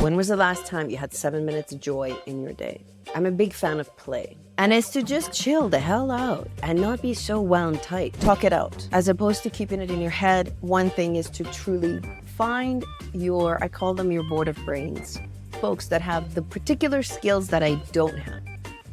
When was the last time you had 7 minutes of joy in your day? I'm a big fan of play. And it's to just chill the hell out and not be so wound tight. Talk it out. As opposed to keeping it in your head, one thing is to truly find I call them your board of brains. Folks that have the particular skills that I don't have.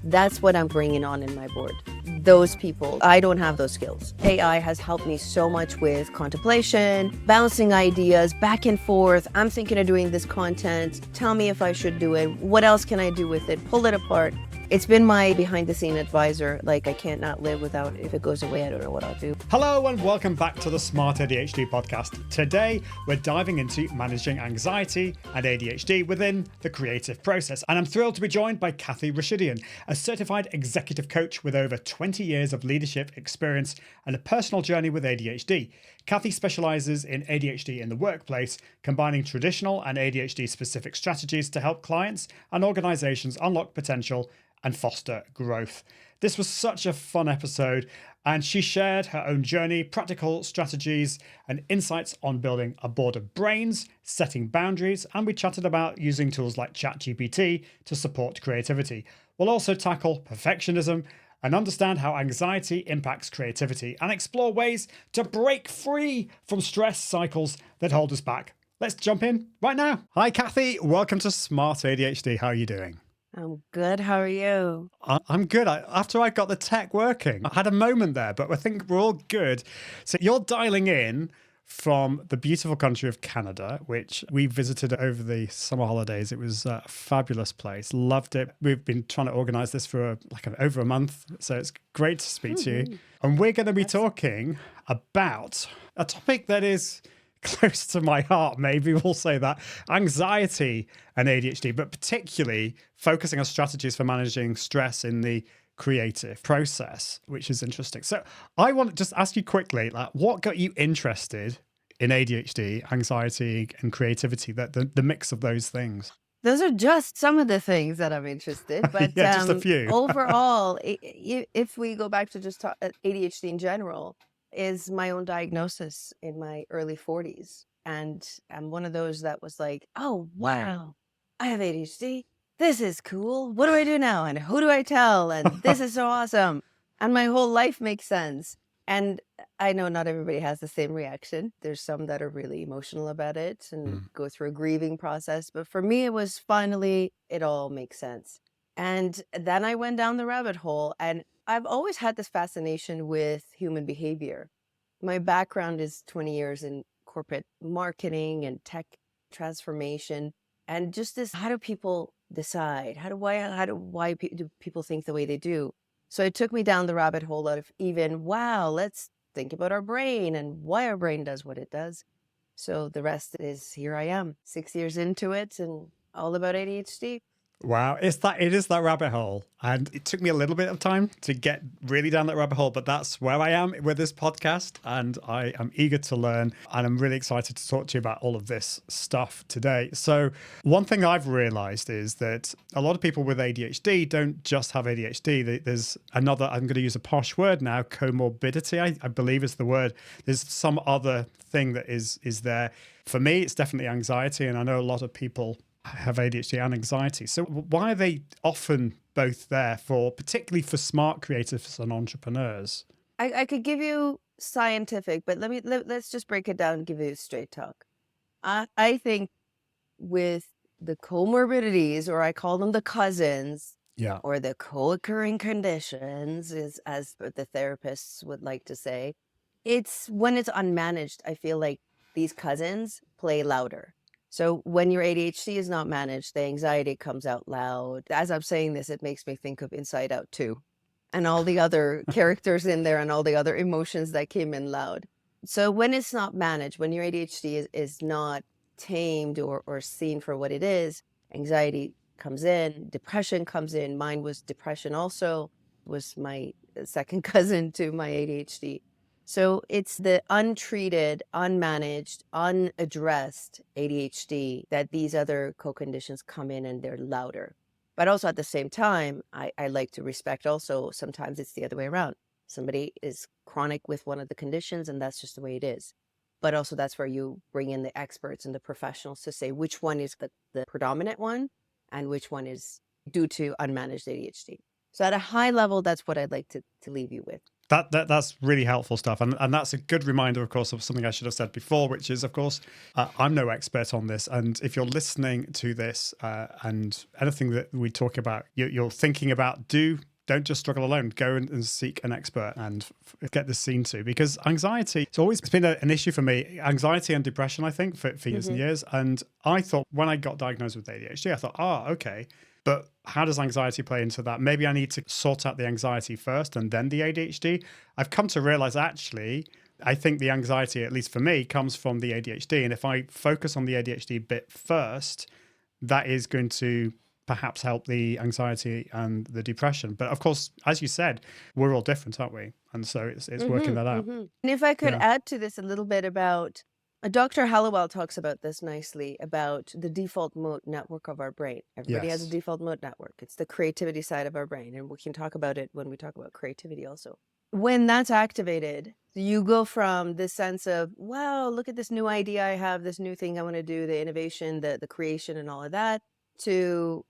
That's what I'm bringing on in my board. Those people, I don't have those skills. AI has helped me so much with contemplation, bouncing ideas back and forth. I'm thinking of doing this content. Tell me if I should do it. What else can I do with it? Pull it apart. It's been my behind-the-scene advisor. Like, I can't not live without it. If it goes away, I don't know what I'll do. Hello and welcome back to the Smart ADHD Podcast. Today, we're diving into managing anxiety and ADHD within the creative process. And I'm thrilled to be joined by Cathy Rashidian, a certified executive coach with over 20 years of leadership experience and a personal journey with ADHD. Cathy specializes in ADHD in the workplace, combining traditional and ADHD-specific strategies to help clients and organizations unlock potential and foster growth. This was such a fun episode, and she shared her own journey, practical strategies, and insights on building a board of brains, setting boundaries, and we chatted about using tools like ChatGPT to support creativity. We'll also tackle perfectionism and understand how anxiety impacts creativity and explore ways to break free from stress cycles that hold us back. Let's jump in right now. Hi, Cathy. Welcome to Smart ADHD. How are you doing? I'm good. How are you? I'm good. After I got the tech working, I had a moment there, but I think we're all good. So you're dialing in from the beautiful country of Canada, which we visited over the summer holidays. It was a fabulous place. Loved it. We've been trying to organize this for over a month. So it's great to speak to you. And we're going to be talking about a topic that is close to my heart, maybe we'll say that, anxiety and ADHD, but particularly focusing on strategies for managing stress in the creative process, which is interesting. So I want to just ask you quickly, what got you interested in ADHD, anxiety and creativity, the mix of those things? Those are just some of the things that I'm interested, but yeah, just a few. Overall, if we go back to just ADHD in general, is my own diagnosis in my early 40s. And I'm one of those that was like, oh, wow, I have ADHD. This is cool. What do I do now? And who do I tell? And this is so awesome. And my whole life makes sense. And I know not everybody has the same reaction. There's some that are really emotional about it and go through a grieving process. But for me, it was finally, it all makes sense. And then I went down the rabbit hole, and I've always had this fascination with human behavior. My background is 20 years in corporate marketing and tech transformation. And just this, how do people decide? Why do people think the way they do? So it took me down the rabbit hole of let's think about our brain and why our brain does what it does. So the rest is, here I am, 6 years into it and all about ADHD. Wow, it is that rabbit hole. And it took me a little bit of time to get really down that rabbit hole, but that's where I am with this podcast. And I am eager to learn. And I'm really excited to talk to you about all of this stuff today. So one thing I've realized is that a lot of people with ADHD don't just have ADHD. There's another, I'm going to use a posh word now, comorbidity, I believe is the word. There's some other thing that is there. For me, it's definitely anxiety. And I know a lot of people have ADHD and anxiety. So why are they often both there particularly for smart creatives and entrepreneurs? I could give you scientific, but let's just break it down and give you a straight talk. I think with the comorbidities, or I call them the cousins, or the co-occurring conditions, as the therapists would like to say, it's when it's unmanaged, I feel like these cousins play louder. So when your ADHD is not managed, the anxiety comes out loud. As I'm saying this, it makes me think of Inside Out 2 and all the other characters in there and all the other emotions that came in loud. So when it's not managed, when your ADHD is not tamed or seen for what it is, anxiety comes in, depression comes in. Mine was depression also, was my second cousin to my ADHD. So it's the untreated, unmanaged, unaddressed ADHD that these other co-conditions come in and they're louder. But also at the same time, I like to respect also, sometimes it's the other way around. Somebody is chronic with one of the conditions and that's just the way it is. But also that's where you bring in the experts and the professionals to say which one is the predominant one and which one is due to unmanaged ADHD. So at a high level, that's what I'd like to leave you with. That's really helpful stuff. And that's a good reminder, of course, of something I should have said before, which is, of course, I'm no expert on this. And if you're listening to this and anything that we talk about, you're thinking about, don't just struggle alone. Go and seek an expert and get this seen to, because anxiety, it's been an issue for me, anxiety and depression, I think, for years and years. And I thought when I got diagnosed with ADHD, I thought, okay, but how does anxiety play into that? Maybe I need to sort out the anxiety first and then the ADHD. I've come to realize, actually, I think the anxiety, at least for me, comes from the ADHD. And if I focus on the ADHD bit first, that is going to perhaps help the anxiety and the depression. But of course, as you said, we're all different, aren't we? And so it's working that out. And if I could add to this a little bit about, Dr. Hallowell talks about this nicely, about the default mode network of our brain. Everybody has a default mode network. It's the creativity side of our brain. And we can talk about it when we talk about creativity also. When that's activated, you go from this sense of, wow, look at this new idea I have, this new thing I want to do, the innovation, the creation and all of that, to,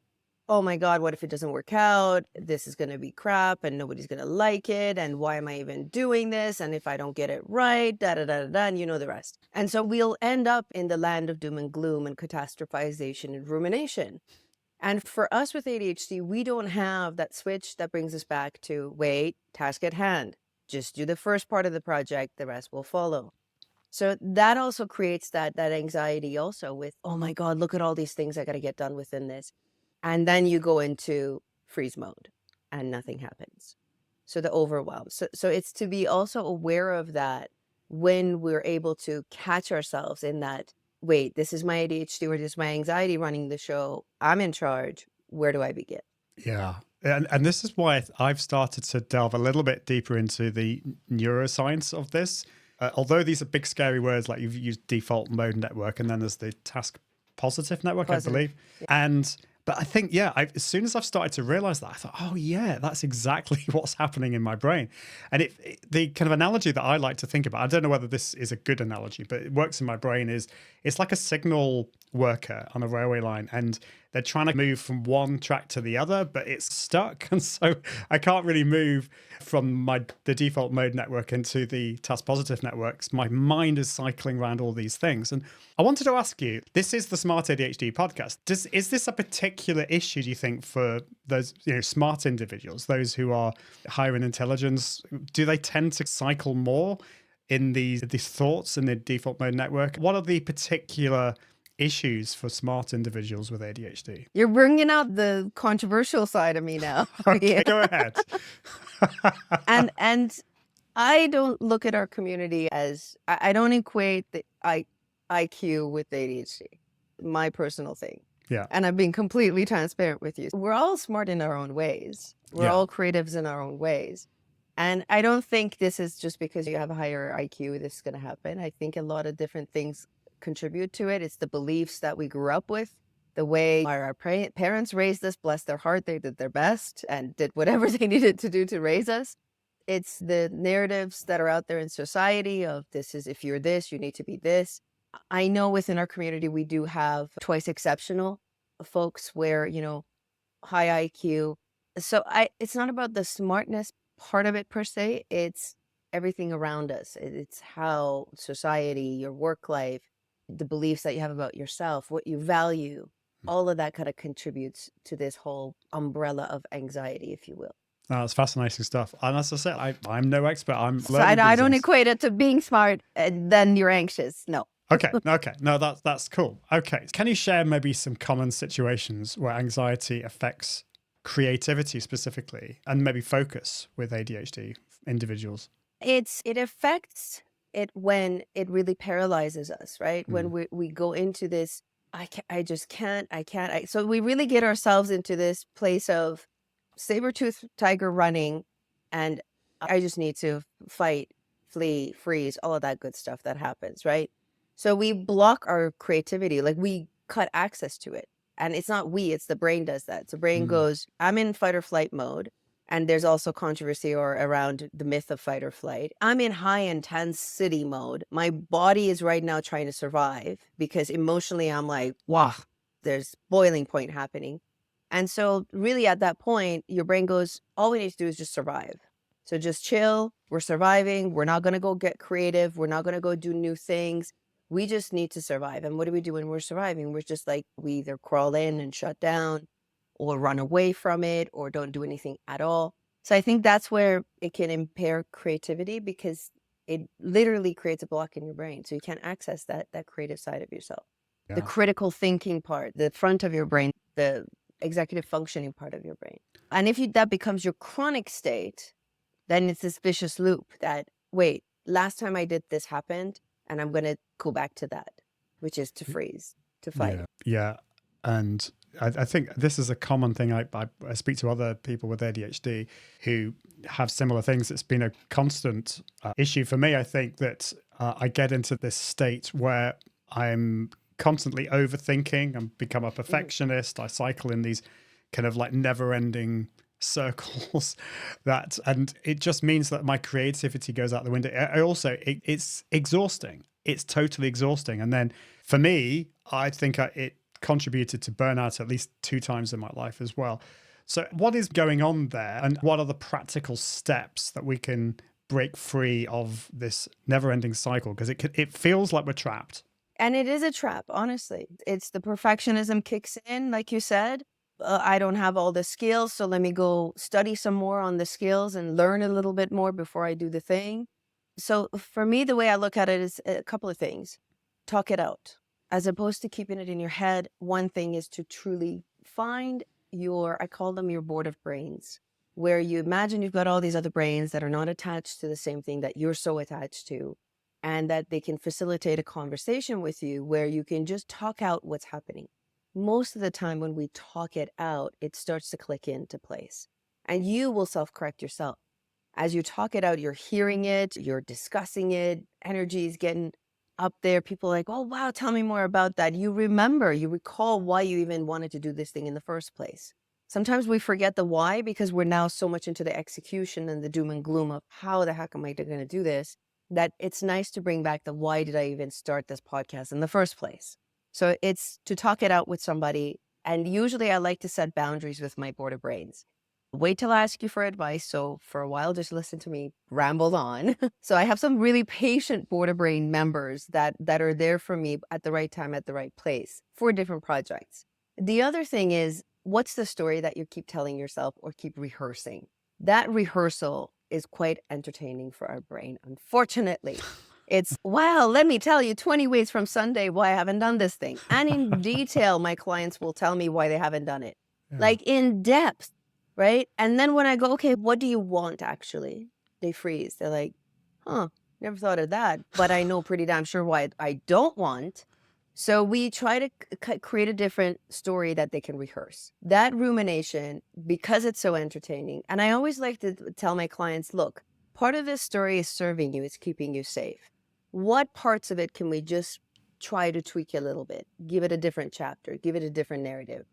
oh my God, what if it doesn't work out? This is going to be crap and nobody's going to like it. And why am I even doing this? And if I don't get it right, and you know the rest. And so we'll end up in the land of doom and gloom and catastrophization and rumination. And for us with ADHD, we don't have that switch that brings us back to, wait, task at hand. Just do the first part of the project, the rest will follow. So that also creates that anxiety also with, oh my God, look at all these things I got to get done within this. And then you go into freeze mode and nothing happens. So the overwhelm. So it's to be also aware of that when we're able to catch ourselves in that, wait, this is my ADHD or this is my anxiety running the show. I'm in charge. Where do I begin? Yeah. And this is why I've started to delve a little bit deeper into the neuroscience of this. Although these are big, scary words, like you've used default mode network, and then there's the task positive network, I believe. Yeah. But I think, as soon as I've started to realize that, I thought, oh yeah, that's exactly what's happening in my brain. And the kind of analogy that I like to think about, I don't know whether this is a good analogy, but it works in my brain, is it's like a signal worker on a railway line, and they're trying to move from one track to the other, but it's stuck. And so I can't really move from the default mode network into the task positive networks. My mind is cycling around all these things. And I wanted to ask you, this is the Smart ADHD podcast. Is this a particular issue, do you think, for those smart individuals, those who are higher in intelligence? Do they tend to cycle more in these thoughts in the default mode network? What are the particular issues for smart individuals with ADHD? You're bringing out the controversial side of me now. Okay, go ahead. and I don't look at our community as, I don't equate the IQ with ADHD, my personal thing. Yeah. And I'm being completely transparent with you. We're all smart in our own ways. We're all creatives in our own ways. And I don't think this is just because you have a higher IQ, this is going to happen. I think a lot of different things contribute to it. It's the beliefs that we grew up with, the way our parents raised us, bless their heart, they did their best and did whatever they needed to do to raise us. It's the narratives that are out there in society of, this is, if you're this, you need to be this. I know within our community, we do have twice exceptional folks where, high IQ. So it's not about the smartness part of it per se. It's everything around us. It's how society, your work life, the beliefs that you have about yourself, what you value, all of that kind of contributes to this whole umbrella of anxiety, if you will. No, it's fascinating stuff. And as I said, I'm no expert. So I don't equate it to being smart and then you're anxious. No. Okay. No, that's cool. Okay. Can you share maybe some common situations where anxiety affects creativity specifically and maybe focus with ADHD individuals? It affects it when it really paralyzes us, right? When we go into this, I just can't. So we really get ourselves into this place of saber-toothed tiger running, and I just need to fight, flee, freeze, all of that good stuff that happens, right? So we block our creativity, like we cut access to it. And it's not it's the brain does that. So brain goes, I'm in fight or flight mode. And there's also controversy around the myth of fight or flight. I'm in high intensity mode. My body is right now trying to survive because emotionally I'm like, wow, there's boiling point happening. And so really at that point, your brain goes, all we need to do is just survive. So just chill. We're surviving. We're not going to go get creative. We're not going to go do new things. We just need to survive. And what do we do when we're surviving? We're just like, we either crawl in and shut down or run away from it or don't do anything at all. So I think that's where it can impair creativity because it literally creates a block in your brain. So you can't access that creative side of yourself. Yeah. The critical thinking part, the front of your brain, the executive functioning part of your brain. And if that becomes your chronic state, then it's this vicious loop that, wait, last time I did this happened, and I'm going to go back to that, which is to freeze, to fight. Yeah. And I think this is a common thing. I speak to other people with ADHD who have similar things. It's been a constant issue for me. I think that I get into this state where I'm constantly overthinking and become a perfectionist. I cycle in these kind of like never-ending circles and it just means that my creativity goes out the window. It's exhausting. It's totally exhausting. And then for me, I think it contributed to burnout at least 2 times in my life as well. So what is going on there, and what are the practical steps that we can break free of this never-ending cycle? Because it feels like we're trapped. And it is a trap, honestly. It's the perfectionism kicks in, like you said. I don't have all the skills, so let me go study some more on the skills and learn a little bit more before I do the thing. So for me, the way I look at it is a couple of things. Talk it out. As opposed to keeping it in your head, one thing is to truly find I call them your board of brains, where you imagine you've got all these other brains that are not attached to the same thing that you're so attached to, and that they can facilitate a conversation with you where you can just talk out what's happening. Most of the time when we talk it out, it starts to click into place, and you will self-correct yourself. As you talk it out, you're hearing it, you're discussing it, energy is getting up there. People are like, oh, wow, tell me more about that. You recall why you even wanted to do this thing in the first place. Sometimes we forget the why because we're now so much into the execution and the doom and gloom of how the heck am I going to do this, that it's nice to bring back the why did I even start this podcast in the first place? So it's to talk it out with somebody. And usually I like to set boundaries with my board of brains. Wait till I ask you for advice. So for a while, just listen to me ramble on. So I have some really patient board of brain members that are there for me at the right time, at the right place for different projects. The other thing is, what's the story that you keep telling yourself or keep rehearsing? That rehearsal is quite entertaining for our brain, unfortunately. It's, wow, let me tell you 20 ways from Sunday why I haven't done this thing. And in detail, my clients will tell me why they haven't done it. Like in depth. Right? And then when I go, okay, what do you want actually? They freeze. They're like, never thought of that. But I know pretty damn sure why I don't want. So we try to create a different story that they can rehearse. That rumination, because it's so entertaining. And I always like to tell my clients, look, part of this story is serving you. It's keeping you safe. What parts of it can we just try to tweak a little bit? Give it a different chapter. Give it a different narrative.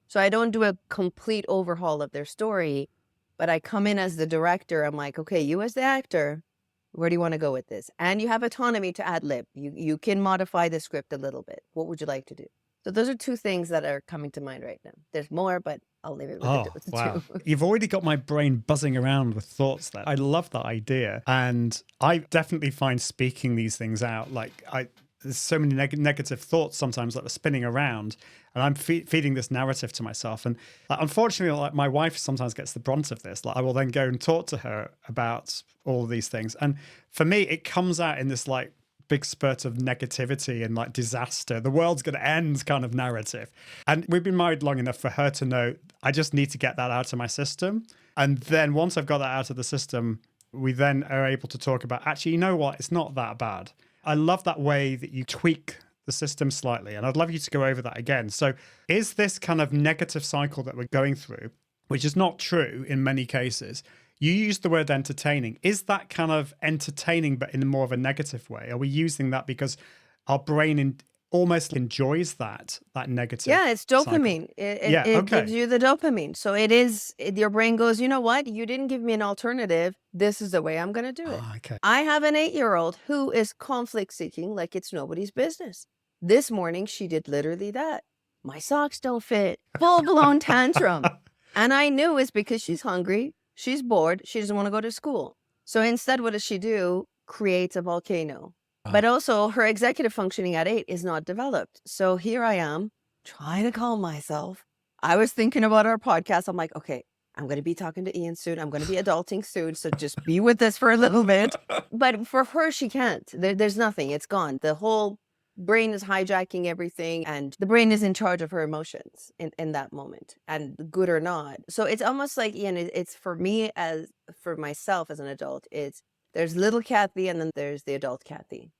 So I don't do a complete overhaul of their story, but I come in as the director. I'm like, okay, you as the actor, where do you want to go with this? And you have autonomy to ad lib. You can modify the script a little bit. What would you like to do? So those are 2 things that are coming to mind right now. There's more, but I'll leave it with the wow. 2. You've already got my brain buzzing around with thoughts there. I love that idea. And I definitely find speaking these things out, there's so many negative thoughts sometimes that are spinning around, and I'm feeding this narrative to myself. And unfortunately, my wife sometimes gets the brunt of this. I will then go and talk to her about all of these things. And for me, it comes out in this big spurt of negativity and disaster. The world's going to end kind of narrative. And we've been married long enough for her to know I just need to get that out of my system. And then once I've got that out of the system, we then are able to talk about, actually, you know what? It's not that bad. I love that way that you tweak the system slightly. And I'd love you to go over that again. So is this kind of negative cycle that we're going through, which is not true in many cases, you used the word entertaining. Is that kind of entertaining, but in more of a negative way? Are we using that because our brain almost enjoys that negative Yeah, it's cycle. dopamine. Yeah, It okay. gives you the dopamine. So your brain goes, you know what? You didn't give me an alternative. This is the way I'm going to do it. Okay. I have an 8-year-old who is conflict seeking like it's nobody's business. This morning, she did literally that. My socks don't fit. Full blown tantrum. And I knew it's because she's hungry. She's bored. She doesn't want to go to school. So instead, what does she do? Creates a volcano. But also her executive functioning at 8 is not developed. So here I am trying to calm myself. I was thinking about our podcast. I'm like, okay, I'm going to be talking to Ian soon. I'm going to be adulting soon. So just be with us for a little bit. But for her, she can't. There's nothing. It's gone. The whole brain is hijacking everything, and the brain is in charge of her emotions in that moment, and good or not. So it's almost like, Ian, it's for me, as for myself as an adult, there's little Cathy and then there's the adult Cathy.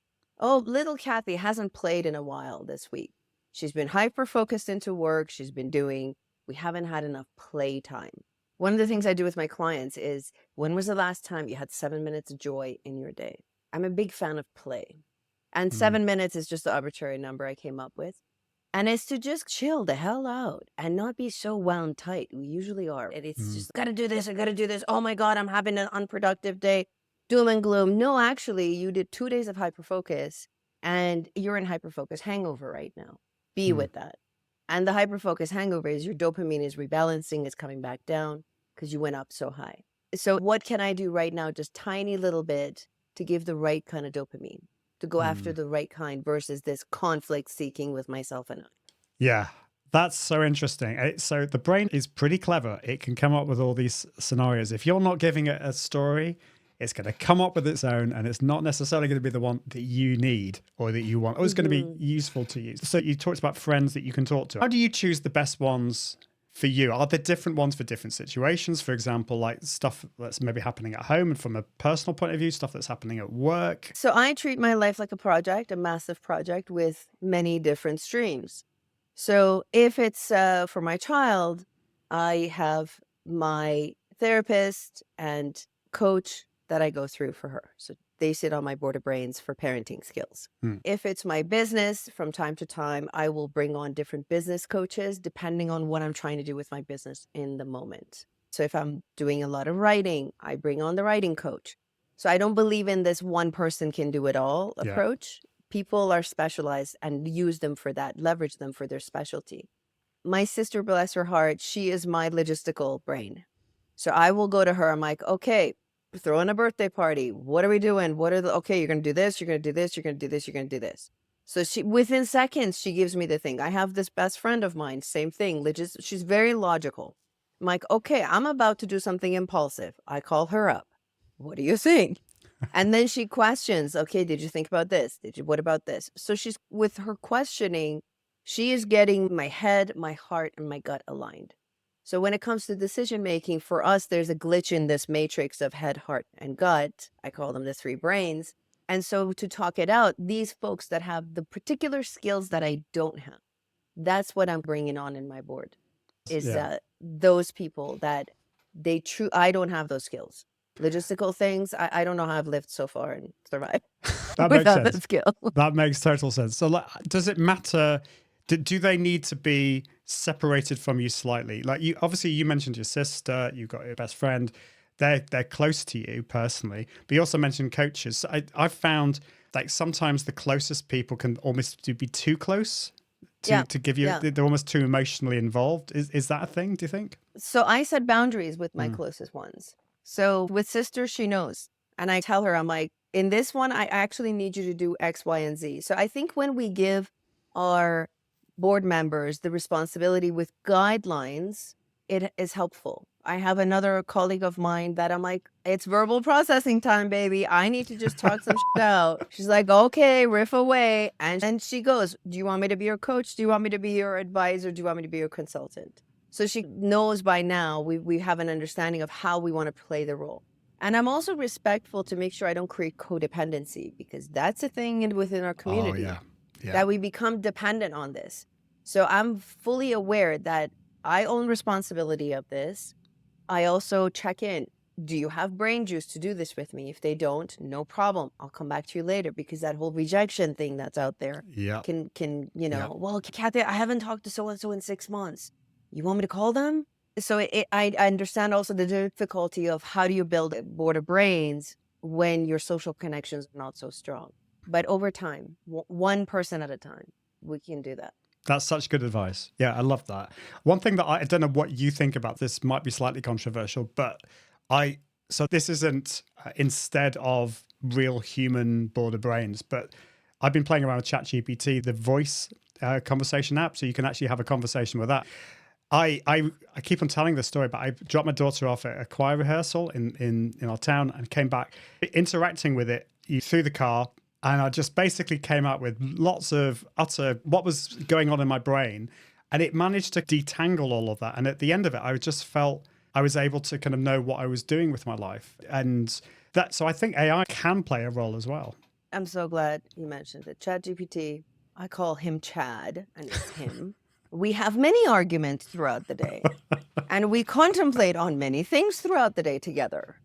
Oh, little Cathy hasn't played in a while this week. She's been hyper-focused into work. We haven't had enough play time. One of the things I do with my clients is, when was the last time you had 7 minutes of joy in your day? I'm a big fan of play. And 7 minutes is just the arbitrary number I came up with. And it's to just chill the hell out and not be so wound tight. We usually are. And it's just, got to do this, I got to do this. Oh my God, I'm having an unproductive day. Doom and gloom. No, actually, you did 2 days of hyperfocus and you're in hyperfocus hangover right now. Be with that. And the hyperfocus hangover is your dopamine is rebalancing, it's coming back down because you went up so high. So what can I do right now? Just tiny little bit to give the right kind of dopamine, to go after the right kind versus this conflict seeking with myself and I. Yeah, that's so interesting. So the brain is pretty clever. It can come up with all these scenarios. If you're not giving it a story, it's going to come up with its own, and it's not necessarily going to be the one that you need or that you want, or it's going to be useful to you. So you talked about friends that you can talk to. How do you choose the best ones for you? Are there different ones for different situations? For example, like stuff that's maybe happening at home and from a personal point of view, stuff that's happening at work? So I treat my life like a project, a massive project with many different streams. So if it's for my child, I have my therapist and coach that I go through for her. So they sit on my board of brains for parenting skills. If it's my business, from time to time, I will bring on different business coaches depending on what I'm trying to do with my business in the moment. So if I'm doing a lot of writing, I bring on the writing coach. So I don't believe in this one person can do it all approach. People are specialized and use them for that, leverage them for their specialty. My sister, bless her heart, she is my logistical brain. So I will go to her. I'm like, okay, throwing a birthday party. What are we doing? Okay, you're going to do this. You're going to do this. You're going to do this. You're going to do this. So within seconds, she gives me the thing. I have this best friend of mine, same thing. She's very logical. I'm like, okay, I'm about to do something impulsive. I call her up. What do you think? And then she questions, okay, did you think about this? What about this? So with her questioning, she is getting my head, my heart, and my gut aligned. So when it comes to decision making, for us, there's a glitch in this matrix of head, heart, and gut. I call them the 3 brains. And so to talk it out, these folks that have the particular skills that I don't have, that's what I'm bringing on in my board, is those people that I don't have those skills. Logistical things, I don't know how I've lived so far and survived without the skill. That makes total sense. So does it matter? Do they need to be separated from you slightly? Like you mentioned your sister, you've got your best friend. They're close to you personally, but you also mentioned coaches. So I've found like sometimes the closest people can almost be too close to give you. They're almost too emotionally involved. Is that a thing, do you think? So I set boundaries with my closest ones. So with sister, she knows. And I tell her, I'm like, in this one, I actually need you to do X, Y, and Z. So I think when we give our board members the responsibility with guidelines, it is helpful. I have another colleague of mine that I'm like, it's verbal processing time, baby. I need to just talk some shit out. She's like, okay, riff away. And then she goes, do you want me to be your coach? Do you want me to be your advisor? Do you want me to be your consultant? So she knows by now we have an understanding of how we want to play the role. And I'm also respectful to make sure I don't create codependency, because that's a thing within our community that we become dependent on this. So I'm fully aware that I own responsibility of this. I also check in. do you have brain juice to do this with me? If they don't, no problem. I'll come back to you later, because that whole rejection thing that's out there Yeah. can Yeah. well, Cathy, I haven't talked to so-and-so in 6 months. You want me to call them? So I understand also the difficulty of how do you build border brains when your social connections are not so strong. But over time, one person at a time, we can do that. That's such good advice. Yeah, I love that. One thing that I don't know what you think about this, might be slightly controversial, but so this isn't instead of real human border brains, but I've been playing around with ChatGPT, the voice conversation app, so you can actually have a conversation with that. I keep on telling this story, but I dropped my daughter off at a choir rehearsal in our town and came back interacting with it through the car. And I just basically came out with lots of utter what was going on in my brain. And it managed to detangle all of that. And at the end of it, I just felt I was able to kind of know what I was doing with my life. And so I think AI can play a role as well. I'm so glad you mentioned it. ChatGPT, I call him Chad, and it's him. We have many arguments throughout the day, and we contemplate on many things throughout the day together.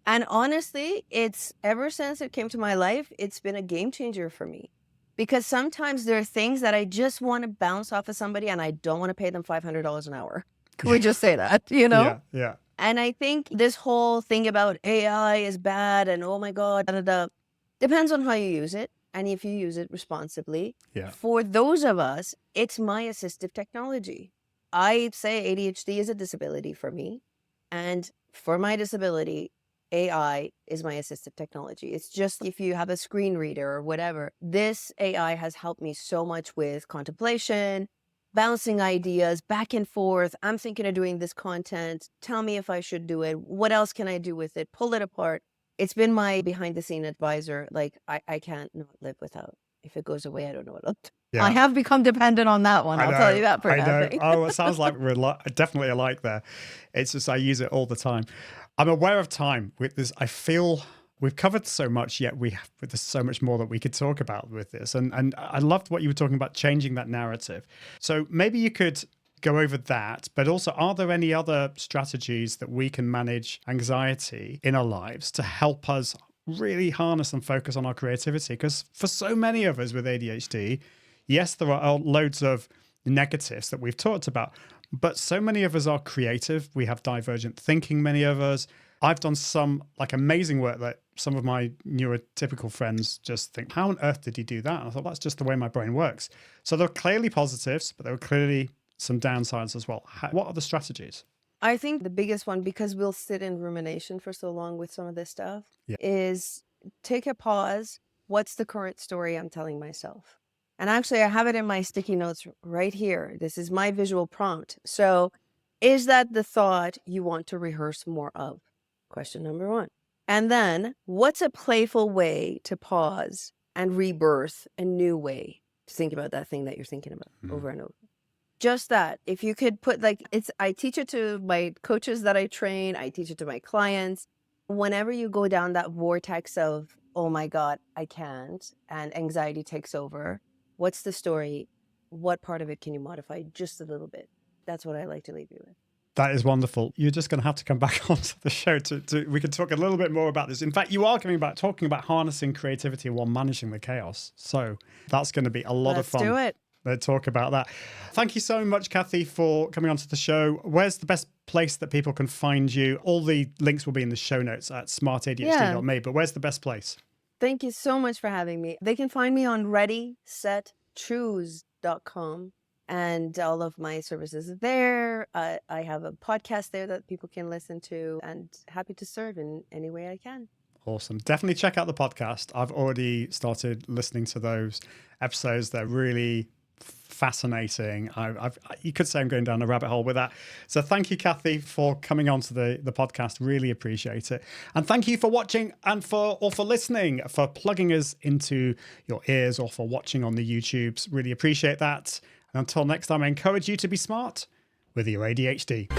And honestly, it's ever since it came to my life, it's been a game changer for me. Because sometimes there are things that I just want to bounce off of somebody and I don't want to pay them $500 an hour. Can we just say that, Yeah, yeah. And I think this whole thing about AI is bad and oh my God, depends on how you use it. And if you use it responsibly. Yeah. For those of us, it's my assistive technology. I say ADHD is a disability for me. And for my disability, AI is my assistive technology. It's just if you have a screen reader or whatever, this AI has helped me so much with contemplation, bouncing ideas back and forth. I'm thinking of doing this content. Tell me if I should do it. What else can I do with it? Pull it apart. It's been my behind the scene advisor. Like I can't not live without. If it goes away, I don't know what I'll do. Yeah. I have become dependent on that one. I'll tell you that for nothing. Oh, it sounds like we're definitely alike there. It's just I use it all the time. I'm aware of time with this. I feel we've covered so much, yet there's so much more that we could talk about with this. And I loved what you were talking about, changing that narrative. So maybe you could go over that, but also, are there any other strategies that we can manage anxiety in our lives to help us really harness and focus on our creativity? Because for so many of us with ADHD, yes, there are loads of negatives that we've talked about, but so many of us are creative. We have divergent thinking, many of us. I've done some amazing work that some of my neurotypical friends just think, how on earth did he do that? And I thought, that's just the way my brain works. So there are clearly positives, but there are clearly some downsides as well. What are the strategies? I think the biggest one, because we'll sit in rumination for so long with some of this stuff, is take a pause. What's the current story I'm telling myself? And actually, I have it in my sticky notes right here. This is my visual prompt. So is that the thought you want to rehearse more of? Question number one. And then what's a playful way to pause and rebirth a new way to think about that thing that you're thinking about over and over? Just that. If you could put I teach it to my coaches that I train. I teach it to my clients. Whenever you go down that vortex of, oh my God, I can't, and anxiety takes over, what's the story? What part of it can you modify just a little bit? That's what I like to leave you with. That is wonderful. You're just going to have to come back onto the show we can talk a little bit more about this. In fact, you are coming back talking about harnessing creativity while managing the chaos. So that's going to be a lot of fun. Let's do it. Let's talk about that. Thank you so much, Cathy, for coming onto the show. Where's the best place that people can find you? All the links will be in the show notes at smartadhd.me, but where's the best place? Thank you so much for having me. They can find me on readysetchoose.com. And all of my services are there. I have a podcast there that people can listen to, and happy to serve in any way I can. Awesome. Definitely check out the podcast. I've already started listening to those episodes. They're really fascinating. You could say I'm going down a rabbit hole with that. So thank you, Cathy, for coming on to the podcast. Really appreciate it. And thank you for watching and for listening, for plugging us into your ears, or for watching on the YouTubes. Really appreciate that. And until next time, I encourage you to be smart with your ADHD.